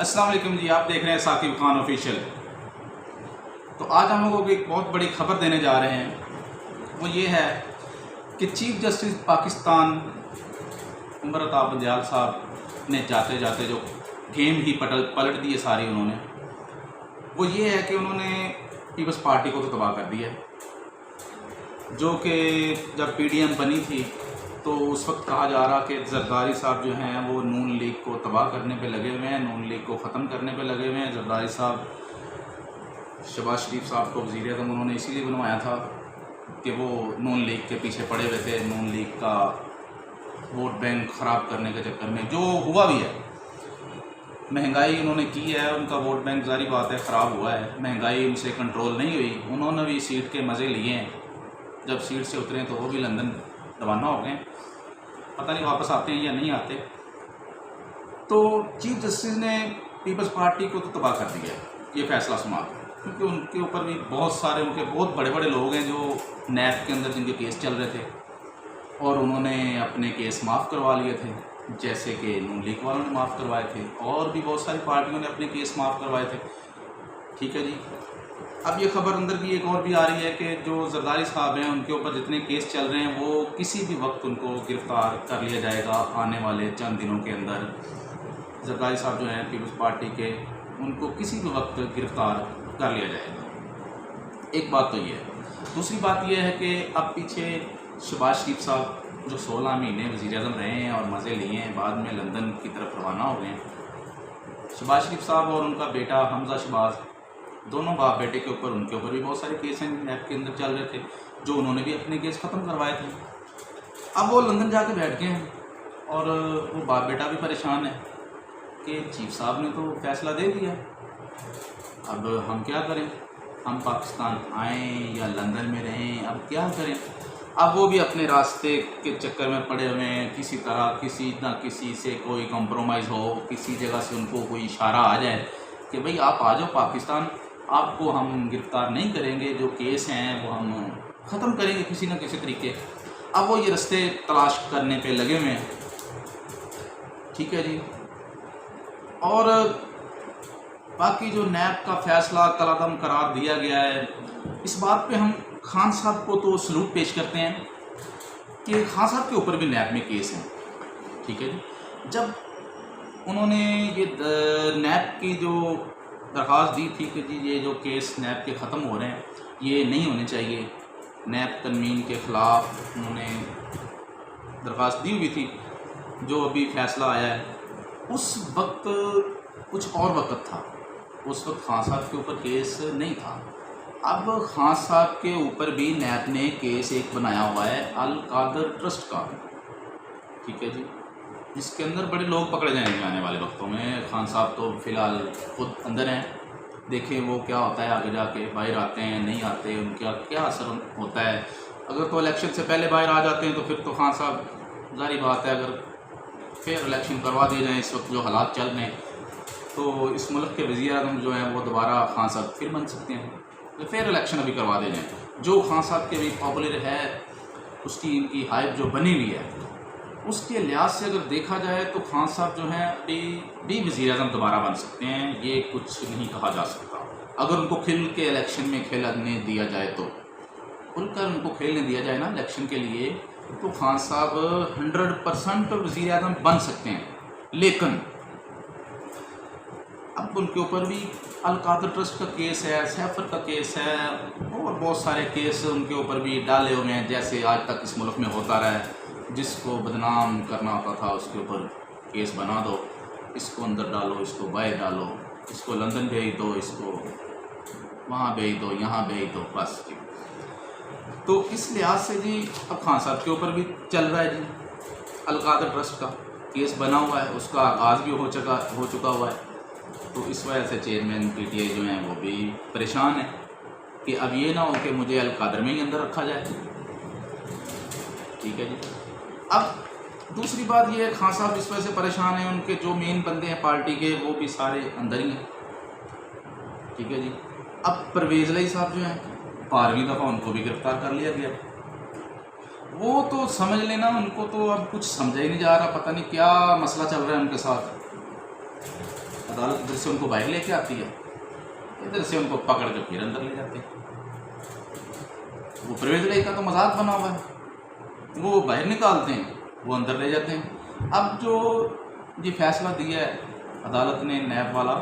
अस्सलाम वालेकुम जी, आप देख रहे हैं साकिब खान ऑफिशियल। तो आज हम लोगों को एक बहुत बड़ी खबर देने जा रहे हैं। वो ये है कि चीफ जस्टिस पाकिस्तान उमर अता बंदयाल साहब ने जाते जाते जो गेम ही पलट दी है सारी उन्होंने, वो ये है कि उन्होंने पीपल्स पार्टी को तो तबाह कर दिया है। जो कि जब पीडीएम बनी थी तो उस वक्त कहा जा रहा कि जरदारी साहब जो हैं वो नून लीग को तबाह करने पे लगे हुए हैं, नून लीग को ख़त्म करने पे लगे हुए हैं। जरदारी साहब शहबाज शरीफ साहब को वज़ीर आज़म उन्होंने इसीलिए बनवाया था कि वो नून लीग के पीछे पड़े हुए थे, नून लीग का वोट बैंक ख़राब करने के चक्कर में। जो हुआ भी है, महंगाई उन्होंने की है, उनका वोट बैंक ज़ाहिर बात है ख़राब हुआ है। महंगाई उनसे कंट्रोल नहीं हुई, उन्होंने भी सीट के मज़े लिए हैं। जब सीट से उतरे तो वो भी लंदन रवाना हो गए, पता नहीं वापस आते हैं या नहीं आते। तो चीफ जस्टिस ने पीपल्स पार्टी को तो तबाह कर दिया ये फैसला सुना, क्योंकि उनके ऊपर भी बहुत सारे उनके बहुत बड़े बड़े लोग हैं जो नैब के अंदर जिनके केस चल रहे थे और उन्होंने अपने केस माफ़ करवा लिए थे, जैसे कि नून लीग वालों ने माफ़ करवाए थे और भी बहुत सारी पार्टियों ने अपने केस माफ़ करवाए थे। ठीक है जी। अब ये खबर अंदर की एक और भी आ रही है कि जो जरदारी साहब हैं उनके ऊपर जितने केस चल रहे हैं वो किसी भी वक्त उनको गिरफ़्तार कर लिया जाएगा। आने वाले चंद दिनों के अंदर जरदारी साहब जो हैं पीपल्स पार्टी के, उनको किसी भी वक्त गिरफ़्तार कर लिया जाएगा। एक बात तो ये है। दूसरी बात यह है कि अब पीछे शहबाज शरीफ साहब जो 16 महीने वज़ीर आज़म रहे हैं और मज़े लिए हैं, बाद में लंदन की तरफ रवाना हो गए हैं। शहबाज शरीफ साहब और उनका बेटा हमजा शहबाज, दोनों बाप बेटे के ऊपर उनके ऊपर भी बहुत सारे केस हैं नैब के अंदर चल रहे थे, जो उन्होंने भी अपने केस ख़त्म करवाए थे। अब वो लंदन जाके बैठ गए हैं और वो बाप बेटा भी परेशान है कि चीफ साहब ने तो फैसला दे दिया, अब हम क्या करें, हम पाकिस्तान आएँ या लंदन में रहें, अब क्या करें। अब वो भी अपने रास्ते के चक्कर में पड़े हुए हैं, किसी तरह किसी ना किसी से कोई कॉम्प्रोमाइज़ हो, किसी जगह से उनको कोई इशारा आ जाए कि भाई आप आ जाओ पाकिस्तान, आपको हम गिरफ़्तार नहीं करेंगे, जो केस हैं वो हम ख़त्म करेंगे किसी न किसी तरीके। अब वो ये रास्ते तलाश करने पे लगे हुए हैं। ठीक है जी। और बाकी जो नैब का फ़ैसला कलअदम करार दिया गया है, इस बात पे हम खान साहब को तो सलूट पेश करते हैं कि खान साहब के ऊपर भी नैब में केस हैं। ठीक है जी। जब उन्होंने ये नैब की जो दरख्वास्त दी थी कि जी ये जो केस नैब के ख़त्म हो रहे हैं ये नहीं होने चाहिए, नैब तनमीन के ख़िलाफ़ उन्होंने दरख्वास्त दी हुई थी। जो अभी फ़ैसला आया है उस वक्त कुछ और वक्त था, उस वक्त खान साहब के ऊपर केस नहीं था। अब खान साहब के ऊपर भी नैब ने केस एक बनाया हुआ है अल कादर ट्रस्ट का। ठीक है जी। जिसके अंदर बड़े लोग पकड़े जाएंगे आने वाले वक्तों में। खान साहब तो फ़िलहाल खुद अंदर हैं, देखें वो क्या होता है आगे जाके, बाहर आते हैं नहीं आते, उनका क्या असर होता है। अगर तो इलेक्शन से पहले बाहर आ जाते हैं तो फिर तो खान साहब जाहिर बात है, अगर फिर इलेक्शन करवा दिए जाएँ इस वक्त जो हालात चल रहे हैं, तो इस मुल्क के वज़ीर आज़म जो हैं वो दोबारा खान साहब फिर बन सकते हैं, तो फिर इलेक्शन अभी करवा दिए जाएँ। जो खान साहब के भी पॉपुलर है, उसकी इनकी हाइप जो बनी हुई है, उसके लिहाज से अगर देखा जाए तो खान साहब जो हैं अभी भी वज़ीर आज़म दोबारा बन सकते हैं, ये कुछ नहीं कहा जा सकता। अगर उनको खेल के इलेक्शन में खेलने दिया जाए, तो खुलकर उनको खेलने दिया जाए ना इलेक्शन के लिए, तो खान साहब 100% वज़ीर आज़म बन सकते हैं। लेकिन अब उनके ऊपर भी अल कादर ट्रस्ट का केस है, सैफर का केस है और बहुत सारे केस उनके ऊपर भी डाले हुए हैं, जैसे आज तक इस मुल्क में होता रहा है। जिसको बदनाम करना होता था उसके ऊपर केस बना दो, इसको अंदर डालो, इसको बाहर डालो, इसको लंदन भेज दो, इसको वहाँ भेज दो, यहाँ भेज दो, बस जी। तो इस लिहाज से जी अब खान साहब के ऊपर भी चल रहा है जी अल कादर ट्रस्ट का केस बना हुआ है, उसका आगाज़ भी हो चुका हुआ है। तो इस वजह से चेयरमैन पीटीआई जो हैं वो भी परेशान है कि अब ये ना हो कि मुझे अल कादर में ही अंदर रखा जाए। ठीक है जी। अब दूसरी बात ये है, खान साहब इस वजह से परेशान हैं, उनके जो मेन बंदे हैं पार्टी के वो भी सारे अंदर ही हैं। ठीक है जी। अब परवेज़ इलाही साहब जो हैं 12वीं दफ़ा उनको भी गिरफ़्तार कर लिया गया। वो तो समझ लेना, उनको तो अब कुछ समझा ही नहीं जा रहा, पता नहीं क्या मसला चल रहा है उनके साथ। अदालत इधर से उनको बाहर लेके आती है, इधर से उनको पकड़ के फिर अंदर ले जाते हैं। वो परवेज इलाही का तो मजाक बना हुआ है, वो बाहर निकालते हैं, वो अंदर ले जाते हैं। अब जो ये फैसला दिया है अदालत ने नैब वाला,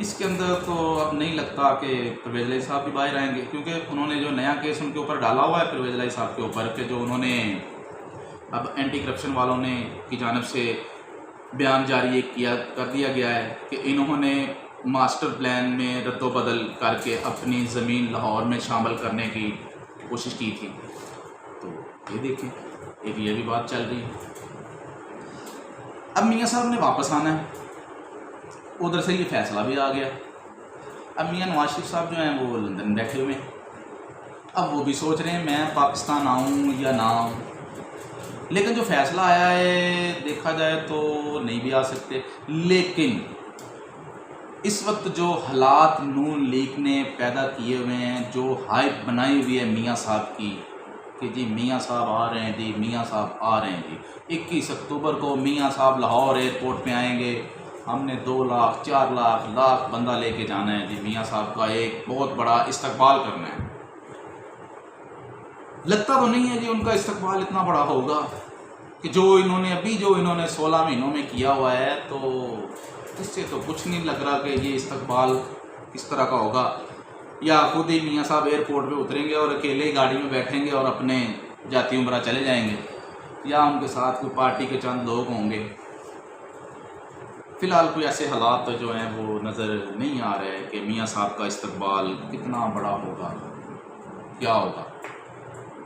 इसके अंदर तो अब नहीं लगता कि परवेज इलाही साहब भी बाहर आएंगे, क्योंकि उन्होंने जो नया केस उनके ऊपर डाला हुआ है परवेज इलाही साहब के ऊपर के जो उन्होंने अब एंटी करप्शन वालों ने की जानिब से बयान जारी कर दिया गया है कि इन्होंने मास्टर प्लान में रद्दोबदल करके अपनी ज़मीन लाहौर में शामिल करने की कोशिश की थी। तो ये देखें, एक ये भी बात चल रही है। अब मियाँ साहब ने वापस आना है, उधर से ये फैसला भी आ गया। अब मियाँ नवाज शरीफ साहब जो हैं वो लंदन बैठे हुए हैं। अब वो भी सोच रहे हैं मैं पाकिस्तान आऊँ या ना आऊँ, लेकिन जो फैसला आया है देखा जाए तो नहीं भी आ सकते। लेकिन इस वक्त जो हालात नून लीग ने पैदा किए हुए हैं, जो हाइप बनाई हुई है मियाँ साहब की कि जी मियाँ साहब आ रहे हैं, जी मियाँ साहब आ रहे हैं, जी 21 अक्टूबर को मियाँ साहब लाहौर एयरपोर्ट पे आएंगे, हमने 2 लाख 4 लाख बंदा लेके जाना है, जी मियाँ साहब का एक बहुत बड़ा इस्तकबाल करना है। लगता तो नहीं है जी उनका इस्तकबाल इतना बड़ा होगा कि जो इन्होंने 16 महीनों में किया हुआ है, तो इससे तो कुछ नहीं लग रहा कि ये इस्तकबाल किस तरह का होगा। या खुद ही मियाँ साहब एयरपोर्ट पे उतरेंगे और अकेले ही गाड़ी में बैठेंगे और अपने जाती उम्रा चले जाएंगे, या उनके साथ कोई पार्टी के चंद लोग होंगे। फ़िलहाल कोई ऐसे हालात जो हैं वो नज़र नहीं आ रहे कि मियाँ साहब का इस्तकबाल कितना बड़ा होगा, क्या होगा,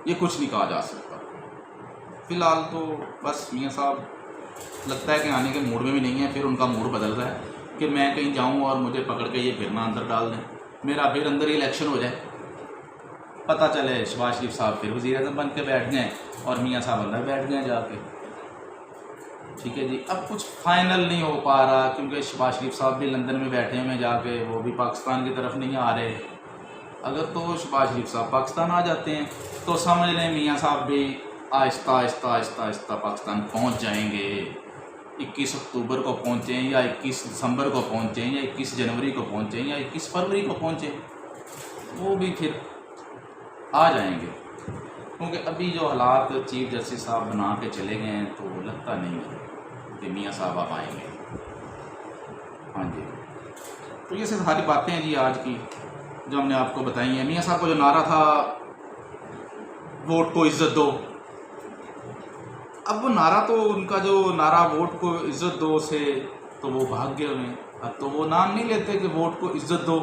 ये कुछ नहीं कहा जा सकता। फ़िलहाल तो बस मियाँ साहब लगता है कि आने के मूड में भी नहीं है, फिर उनका मूड बदल रहा है कि मैं कहीं जाऊं और मुझे पकड़ के ये फिर ना अंदर डाल दें, मेरा फिर अंदर ही इलेक्शन हो जाए, पता चले शहबाज शरीफ साहब फिर वज़ीर-ए-आज़म बन के बैठ गए और मियाँ साहब अंदर बैठ गए जाके। ठीक है जी, अब कुछ फाइनल नहीं हो पा रहा क्योंकि शहबाज शरीफ साहब भी लंदन में बैठे हुए जाके, वो भी पाकिस्तान की तरफ नहीं आ रहे। अगर तो शहबाज शरीफ साहब पाकिस्तान आ जाते हैं तो समझ लें मियाँ साहब भी आहिस्ता आहिस्ता पाकिस्तान पहुंच जाएंगे। 21 अक्टूबर को पहुंचें या 21 दिसंबर को पहुंचें या 21 जनवरी को पहुंचें या 21 फरवरी को पहुंचें, वो भी फिर आ जाएंगे। क्योंकि अभी जो हालात चीफ जस्टिस साहब बना के चले गए हैं तो लगता नहीं है कि मियाँ साहब आप आएंगे। हाँ जी, तो ये सारी बातें हैं जी आज की जो हमने आपको बताई हैं। मियाँ साहब का जो नारा था वोट को इज़्ज़त दो, अब वो नारा तो उनका जो नारा वोट को इज़्ज़त दो से तो वो भाग गए हुए, अब तो वो नाम नहीं लेते कि वोट को इज़्ज़त दो।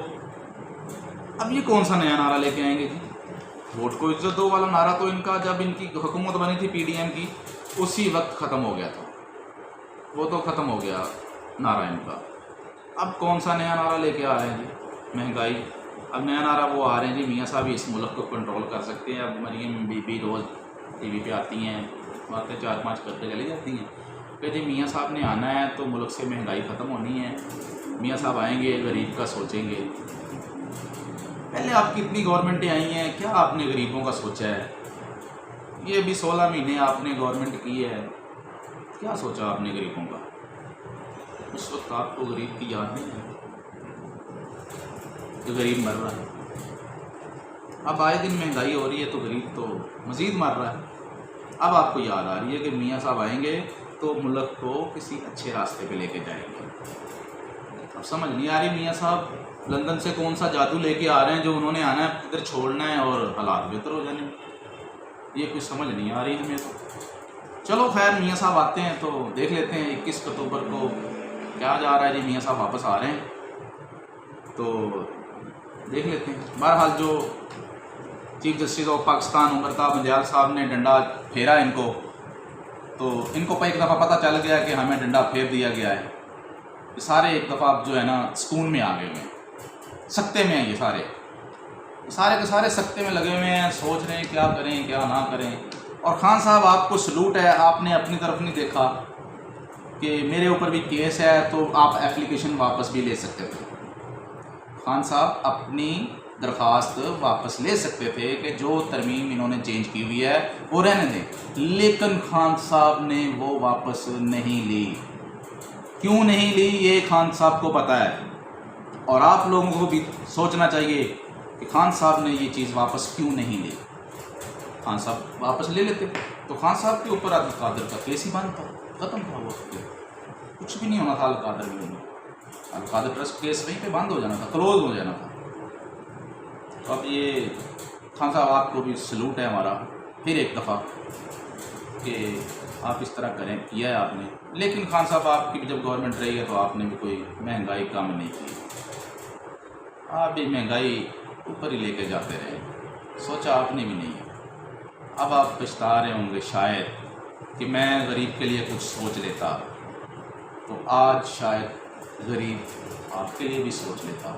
अब ये कौन सा नया नारा लेके आएंगे जी? वोट को इज़्ज़त दो वाला नारा तो इनका जब इनकी हुकूमत बनी थी पीडीएम की उसी वक्त ख़त्म हो गया था, वो तो ख़त्म हो गया नारा इनका। अब कौन सा नया नारा लेके आ रहे हैं जी? महंगाई। अब नया नारा वो आ रहे हैं जी मियाँ साहब इस मुल्क को कंट्रोल कर सकते हैं। अब मरीम बीबी रोज़ टीवी पे आती हैं, बातें 4-5 करके चली जाती हैं कि जी मियाँ साहब ने आना है तो मुल्क से महंगाई ख़त्म होनी है, मियाँ साहब आएंगे गरीब का सोचेंगे। पहले आपकी इतनी गवर्नमेंटें आई हैं, क्या आपने गरीबों का सोचा है? ये भी 16 महीने आपने गवर्नमेंट की है, क्या सोचा आपने गरीबों का? उस वक्त आपको गरीब की याद नहीं है तो गरीब मर रहा है। अब आए दिन महंगाई हो रही है तो गरीब तो मज़ीद मर रहा है। अब आपको याद आ रही है कि मियाँ साहब आएंगे तो मुल्क को किसी अच्छे रास्ते पे लेके जाएंगे। अब समझ नहीं आ रही मियाँ साहब लंदन से कौन सा जादू लेके आ रहे हैं जो उन्होंने आना है इधर छोड़ना है और हालात बेहतर हो जाने, ये कुछ समझ नहीं आ रही हमें तो। चलो खैर, मियाँ साहब आते हैं तो देख लेते हैं 21 अक्टूबर को क्या जा रहा है जी। मियाँ साहब वापस आ रहे हैं तो देख लेते हैं। बहरहाल जो chief justice of Pakistan उमरता Bandial साहब ने डंडा फेरा इनको, तो इनको पर एक दफ़ा पता चल गया कि हमें डंडा फेर दिया गया है। ये सारे एक दफ़ा जो है ना सुकून में आ गए हुए हैं, सख्ते में हैं ये सारे के सारे सख्ते में लगे हुए हैं, सोच रहे हैं क्या करें क्या ना करें। और खान साहब आपको सलूट है, आपने अपनी तरफ नहीं देखा कि मेरे ऊपर भी केस है तो आप एप्लीकेशन वापस भी ले सकते थे। खान साहब अपनी दरख्वास्त वापस ले सकते थे कि जो तरमीम इन्होंने चेंज की हुई है वो रहने दें, लेकिन खान साहब ने वो वापस नहीं ली। क्यों नहीं ली ये खान साहब को पता है, और आप लोगों को भी सोचना चाहिए कि खान साहब ने ये चीज़ वापस क्यों नहीं ली। खान साहब वापस ले लेते तो खान साहब के ऊपर अब्दुल कादिर का केस ही बंद था, ख़त्म था, वो कुछ भी नहीं होना था। अब्दुल कादिर में अब्दुल कादिर ट्रस्ट केस वहीं पे बंद हो जाना था, क्लोज हो जाना था। तो अब ये खान साहब आपको भी सलूट है हमारा फिर एक दफ़ा कि आप इस तरह करें, किया है आपने। लेकिन खान साहब आपकी भी जब गवर्नमेंट रही है तो आपने भी कोई महंगाई कम नहीं की, आप भी महंगाई ऊपर ही लेके जाते रहे, सोचा आपने भी नहीं है। अब आप पछता रहे होंगे शायद कि मैं गरीब के लिए कुछ सोच लेता, तो आज शायद गरीब आपके लिए भी सोच लेता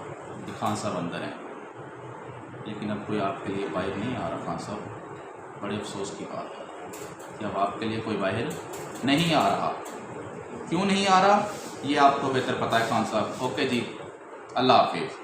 कि खान साहब अंदर हैं। लेकिन अब कोई आपके लिए बाहर नहीं आ रहा खान साहब, बड़े अफसोस की बात है कि अब आपके लिए कोई बाहर नहीं आ रहा। क्यों नहीं आ रहा ये आपको बेहतर पता है खान साहब। ओके जी, अल्लाह हाफिज़।